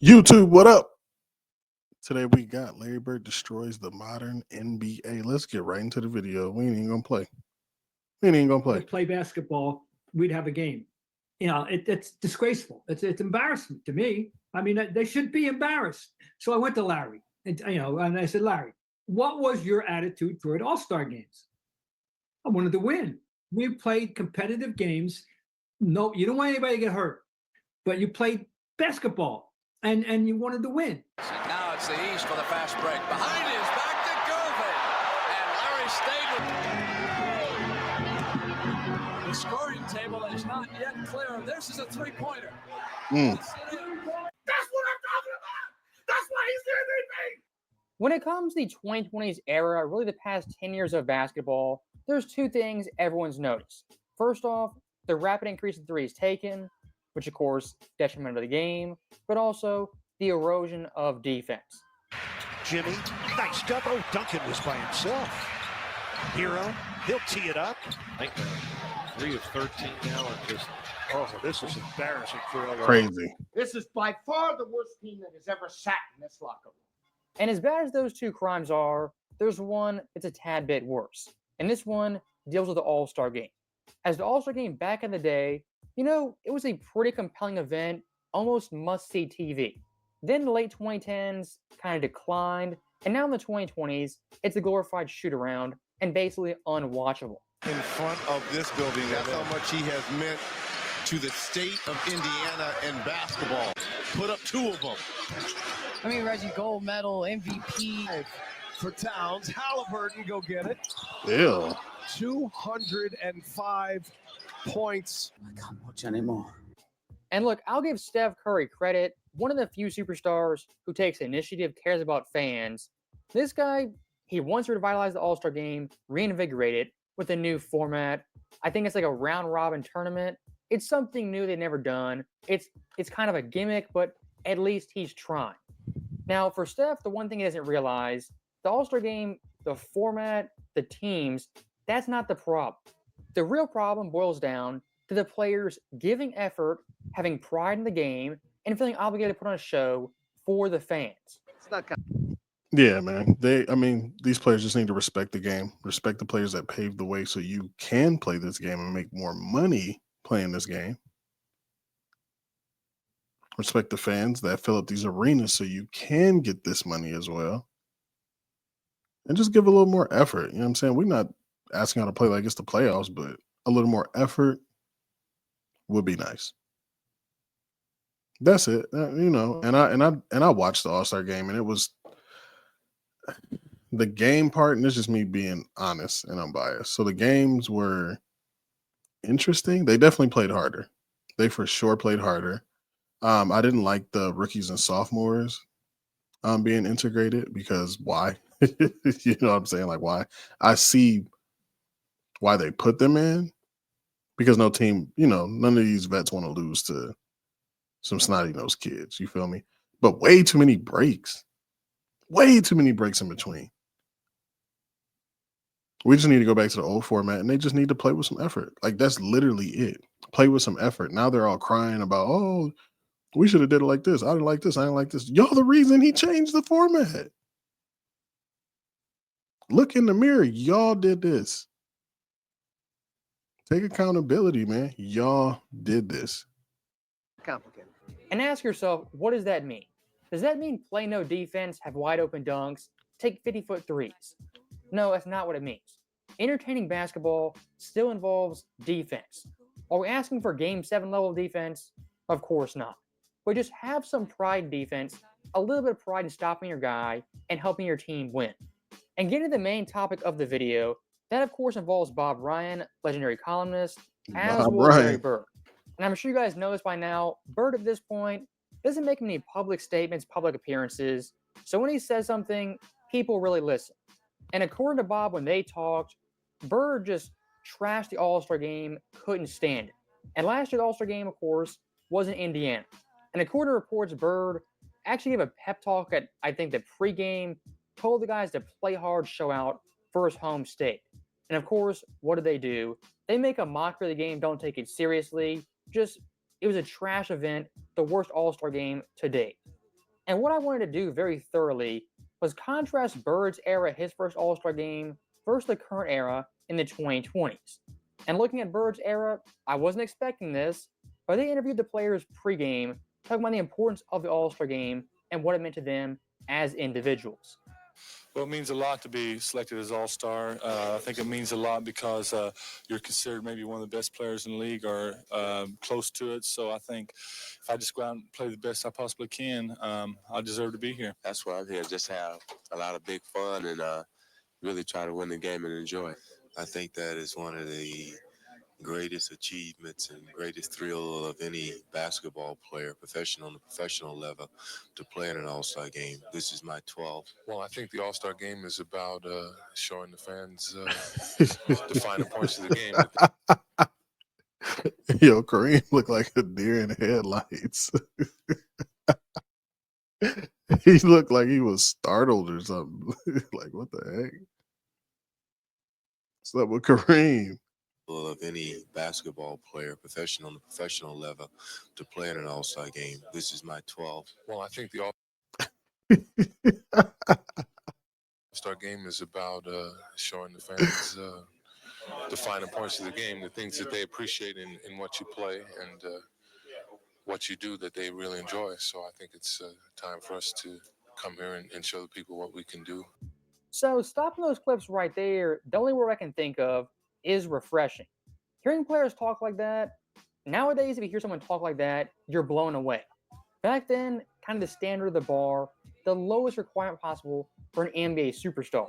YouTube, what up? Today we got Larry Bird destroys the modern NBA. Let's get right into the video. We ain't even gonna play. We ain't even gonna play. Play basketball, we'd have a game. It's disgraceful. It's embarrassment to me. I mean, they should be embarrassed. So I went to Larry, and I said, Larry, what was your attitude toward All-Star games? I wanted to win. We played competitive games. No, you don't want anybody to get hurt, but you played basketball, and you wanted to win. And now it's the East for the fast break. Behind is back to Govan, and Larry stayed with. The scoring table is not yet clear. This is a three-pointer. That's what I'm talking about. That's why he's the MVP. When it comes to the 2020s era, really the past 10 years of basketball, there's two things everyone's noticed. First off, the rapid increase in threes taken, which of course detrimental to the game, but also the erosion of defense. Jimmy, nice double. Duncan was by himself. Hero, he'll tee it up. I think 3 of 13 now are just, This is embarrassing for LA. Crazy. This is by far the worst team that has ever sat in this locker room. And as bad as those two crimes are, there's one that's a tad bit worse. And this one deals with the All-Star game. As the All-Star game back in the day, it was a pretty compelling event, almost must-see TV. Then the late 2010s kind of declined, and now in the 2020s, it's a glorified shoot-around and basically unwatchable. In front of this building, that's how much he has meant to the state of Indiana in basketball. Put up 2 of them. I mean, Reggie, gold medal, MVP. For Towns, Halliburton, go get it. Ew. 205 points. I can't watch anymore. And look, I'll give Steph Curry credit, one of the few superstars who takes initiative, cares about fans. This guy, he wants to revitalize the All-Star game, reinvigorate it with a new format. I think it's like a round-robin tournament. It's something new they've never done. It's kind of a gimmick, but at least he's trying. Now, for Steph, the one thing he doesn't realize, the All-Star game, the format, the teams, that's not the problem. The real problem boils down to the players giving effort, having pride in the game, and feeling obligated to put on a show for the fans. Yeah, man. These players just need to respect the game, respect the players that paved the way so you can play this game and make more money playing this game. Respect the fans that fill up these arenas so you can get this money as well. And just give a little more effort. You know what I'm saying? We're not asking how to play like it's the playoffs, but a little more effort would be nice. That's it. And I watched the All-Star game, and it was the game part, and it's just me being honest and unbiased. So the games were interesting. They definitely played harder. They for sure played harder. I didn't like the rookies and sophomores being integrated because why? You know what I'm saying? Like, why? I see why they put them in because no team, none of these vets want to lose to some snotty-nosed kids. You feel me? But way too many breaks. Way too many breaks in between. We just need to go back to the old format, and they just need to play with some effort. Like, that's literally it. Play with some effort. Now they're all crying about, oh, we should have did it like this. I didn't like this. I didn't like this. Y'all the reason he changed the format. Look in the mirror. Y'all did this. Take accountability, man. Y'all did this. Complicated. And ask yourself, what does that mean? Does that mean play no defense, have wide open dunks, take 50-foot threes? No, that's not what it means. Entertaining basketball still involves defense. Are we asking for Game 7 level defense? Of course not. But just have some pride in defense, a little bit of pride in stopping your guy and helping your team win. And getting to the main topic of the video, that of course involves Bob Ryan, legendary columnist, as well as Larry Bird. And I'm sure you guys know this by now, Bird at this point doesn't make many public statements, public appearances. So when he says something, people really listen. And according to Bob, when they talked, Bird just trashed the All-Star game, couldn't stand it. And last year's All-Star game, of course, was in Indiana. And according to reports, Bird actually gave a pep talk at, I think, the pregame, told the guys to play hard, show out for his home state. And of course, what do? They make a mockery of the game, don't take it seriously. It was a trash event, the worst All-Star game to date. And what I wanted to do very thoroughly was contrast Bird's era, his first All-Star game, versus the current era in the 2020s. And looking at Bird's era, I wasn't expecting this, but they interviewed the players pregame, talking about the importance of the All-Star game and what it meant to them as individuals. Well, it means a lot to be selected as All-Star. I think it means a lot because you're considered maybe one of the best players in the league or close to it. So I think if I just go out and play the best I possibly can, I deserve to be here. That's why I'm here, just have a lot of big fun and really try to win the game and enjoy it. I think that is one of the greatest achievements and greatest thrill of any basketball player, on the professional level, to play in an All-Star game. This is my 12th. Well, I think the All-Star game is about showing the fans the finer points of the game. Yo, Kareem looked like a deer in the headlights. He looked like he was startled or something. Like, what the heck? What's up with Kareem? Of any basketball player, on the professional level, to play in an All-Star game. This is my 12th. Well, I think the All-Star game is about showing the fans the finer points of the game, the things that they appreciate in what you play and what you do that they really enjoy. So I think it's time for us to come here and show the people what we can do. So stopping those clips right there, the only word I can think of is refreshing. Hearing players talk like that, nowadays, if you hear someone talk like that, you're blown away. Back then, kind of the standard of the bar, the lowest requirement possible for an NBA superstar.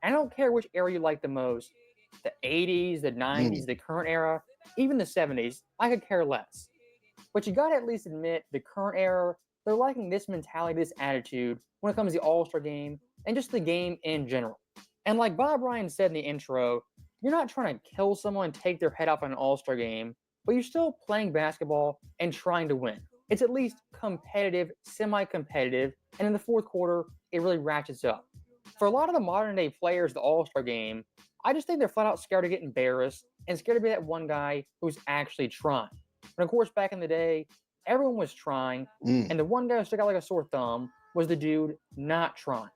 I don't care which era you like the most, the 80s, the 90s, the current era, even the 70s, I could care less. But you gotta at least admit the current era, they're liking this mentality, this attitude when it comes to the All-Star game and just the game in general. And like Bob Ryan said in the intro, you're not trying to kill someone, take their head off on an All-Star game, but you're still playing basketball and trying to win. It's at least competitive, semi-competitive, and in the fourth quarter, it really ratchets up. For a lot of the modern-day players, the All-Star game, I just think they're flat out scared to get embarrassed and scared to be that one guy who's actually trying. And of course, back in the day, everyone was trying, and the one guy who stuck out like a sore thumb was the dude not trying.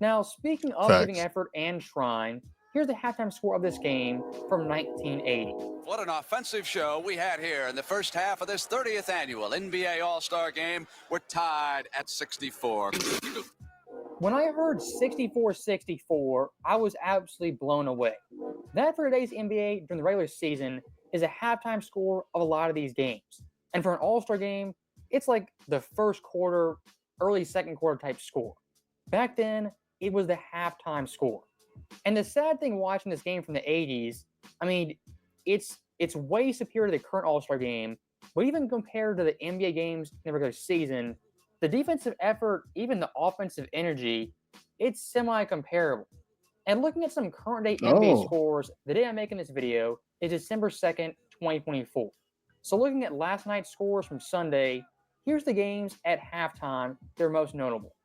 Now, speaking of giving effort and trying, here's the halftime score of this game from 1980. What an offensive show we had here in the first half of this 30th annual NBA All-Star Game. We're tied at 64. When I heard 64-64, I was absolutely blown away. That for today's NBA during the regular season is a halftime score of a lot of these games. And for an All-Star game, it's like the first quarter, early second quarter type score. Back then, it was the halftime score. And the sad thing watching this game from the 80s, I mean, it's way superior to the current All-Star game, but even compared to the NBA games in the regular season, the defensive effort, even the offensive energy, it's semi-comparable. And looking at some current-day NBA scores, the day I'm making this video is December 2nd, 2024. So looking at last night's scores from Sunday, here's the games at halftime that are most notable.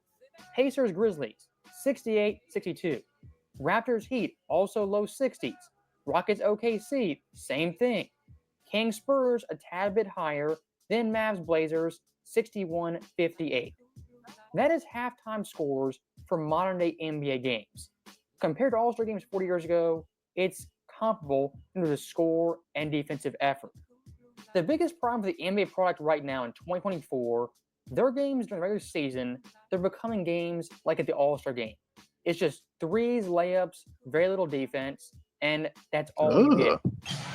Pacers-Grizzlies, 68-62. Raptors-Heat, also low 60s. Rockets-OKC, same thing. Kings-Spurs, a tad bit higher. Then Mavs-Blazers, 61-58. That is halftime scores for modern-day NBA games. Compared to All-Star games 40 years ago, it's comparable in the score and defensive effort. The biggest problem for the NBA product right now in 2024, their games during the regular season, they're becoming games like at the All-Star game. It's just threes, layups, very little defense, and that's all you get.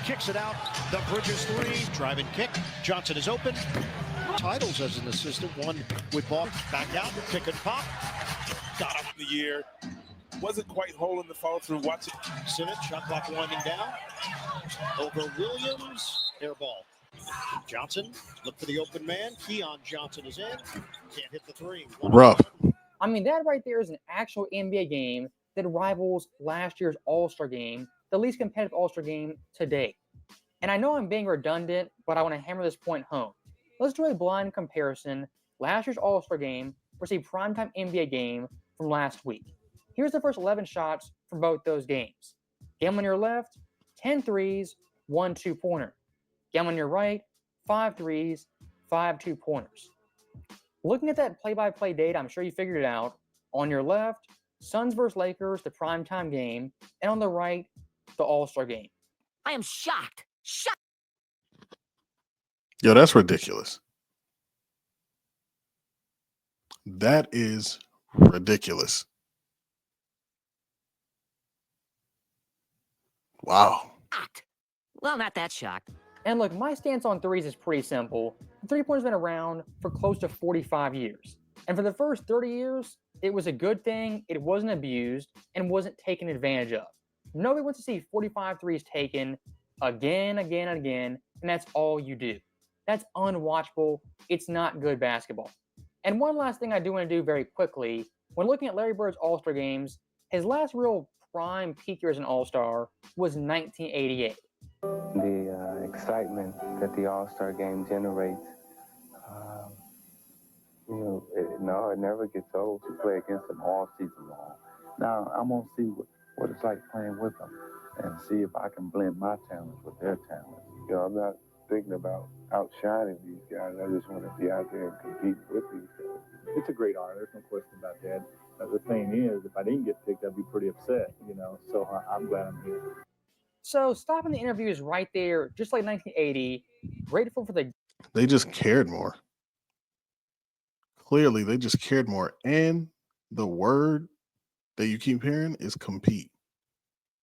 Kicks it out. The Bridges three. Driving kick. Johnson is open. Titles as an assistant. One with ball. Back out. Pick and pop. Got him the year. Wasn't quite holding the follow through. Watch it. Simmons, shot clock winding down. Over Williams. Air ball. Johnson, look for the open man. Keon Johnson is in. Can't hit the three. Rough. I mean, that right there is an actual NBA game that rivals last year's All-Star game, the least competitive All-Star game to date. And I know I'm being redundant, but I want to hammer this point home. Let's do a blind comparison. Last year's All-Star game versus a primetime NBA game from last week. Here's the first 11 shots from both those games. Game on your left, 10 threes, 1 2-pointer. Game on your right, 5 threes, 5 2-pointers. Looking at that play-by-play data, I'm sure you figured it out. On your left, Suns versus Lakers, the primetime game, and on the right, the All-Star game. I am shocked. Shocked. Yo, that's ridiculous. That is ridiculous. Wow. Well, not that shocked. And look, my stance on threes is pretty simple. The three-pointer's been around for close to 45 years. And for the first 30 years, it was a good thing, it wasn't abused, and wasn't taken advantage of. Nobody wants to see 45 threes taken again, again, and again, and that's all you do. That's unwatchable. It's not good basketball. And one last thing I do want to do very quickly, when looking at Larry Bird's All-Star games, his last real prime peak year as an All-Star was 1988. The excitement that the All-Star game generates, it never gets old to play against them all season long. Now, I'm going to see what it's like playing with them and see if I can blend my talents with their talents. I'm not thinking about outshining these guys. I just want to be out there and compete with these guys. It's a great honor. There's no question about that. The thing is, if I didn't get picked, I'd be pretty upset, so I'm glad I'm here. So stopping the interviews right there, just like 1980, grateful for the... They just cared more. Clearly, they just cared more. And the word that you keep hearing is compete.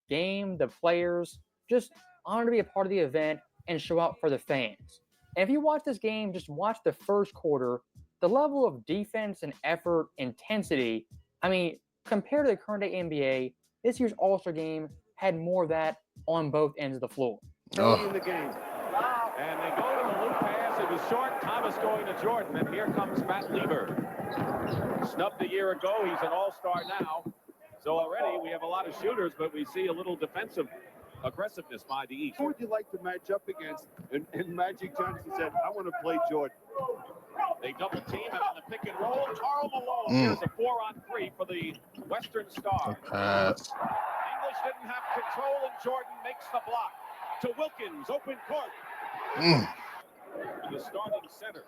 Game, the players, just honored to be a part of the event and show out for the fans. And if you watch this game, just watch the first quarter, the level of defense and effort, intensity, compared to the current day NBA, this year's All-Star game had more of that on both ends of the floor. Early in the game. And they go to the loop pass. It was short. Thomas going to Jordan. And here comes Matt Lieber. Snubbed a year ago. He's an all-star now. So already we have a lot of shooters, but we see a little defensive aggressiveness by the East. Who would you like to match up against? And Magic Johnson said, I want to play Jordan. They double team him on the pick and roll. Karl Malone here's a 4-on-3 for the Western Star. English didn't have control, and Jordan makes the block. To Wilkins, open court. The starting center.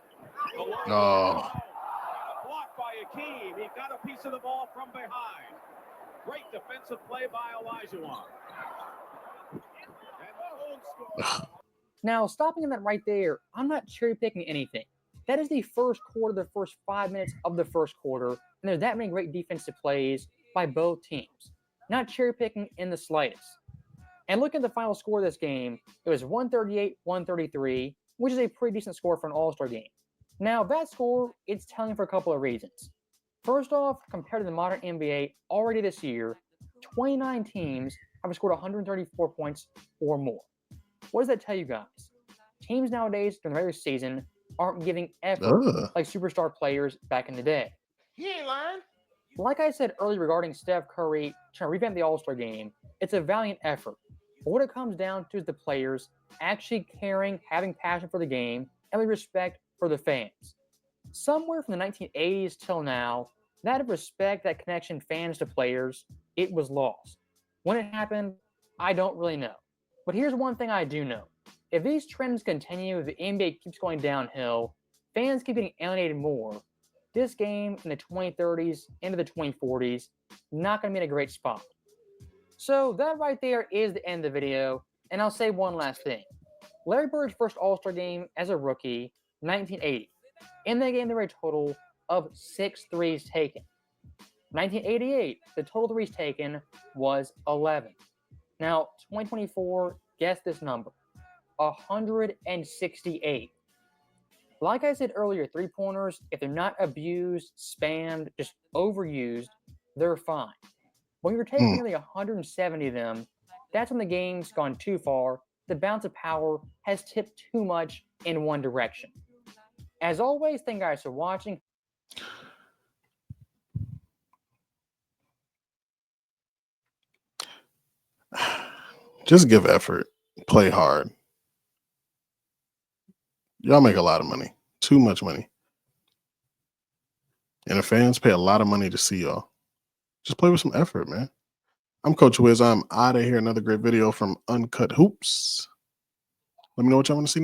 No. Blocked by Akeem. He got a piece of the ball from behind. Great defensive play by Olajuwon. Now, stopping that right there, I'm not cherry picking anything. That is the first quarter, the first 5 minutes of the first quarter, and there's that many great defensive plays by both teams. Not cherry picking in the slightest. And look at the final score of this game. It was 138-133, which is a pretty decent score for an All-Star game. Now, that score, it's telling for a couple of reasons. First off, compared to the modern NBA, already this year, 29 teams have scored 134 points or more. What does that tell you guys? Teams nowadays, during the regular season, aren't giving effort like superstar players back in the day. He ain't lying. Like I said earlier regarding Steph Curry trying to revamp the All-Star game, it's a valiant effort. But what it comes down to is the players actually caring, having passion for the game, and with respect for the fans. Somewhere from the 1980s till now, that respect, that connection fans to players, it was lost. When it happened, I don't really know. But here's one thing I do know. If these trends continue, if the NBA keeps going downhill, fans keep getting alienated more, this game in the 2030s into the 2040s, not going to be in a great spot. So that right there is the end of the video, and I'll say one last thing. Larry Bird's first All-Star game as a rookie, 1980. In that game, there were a total of 6 threes taken. 1988, the total threes taken was 11. Now, 2024, guess this number. 168. Like I said earlier, three-pointers, if they're not abused, spammed, just overused, they're fine. When you're taking nearly 170 of them, that's when the game's gone too far. The bounce of power has tipped too much in one direction. As always, thank you guys for watching. Just give effort. Play hard. Y'all make a lot of money. Too much money. And the fans pay a lot of money to see y'all. Just play with some effort, man. I'm Coach Wiz. I'm out of here. Another great video from Uncut Hoops. Let me know what y'all want to see next.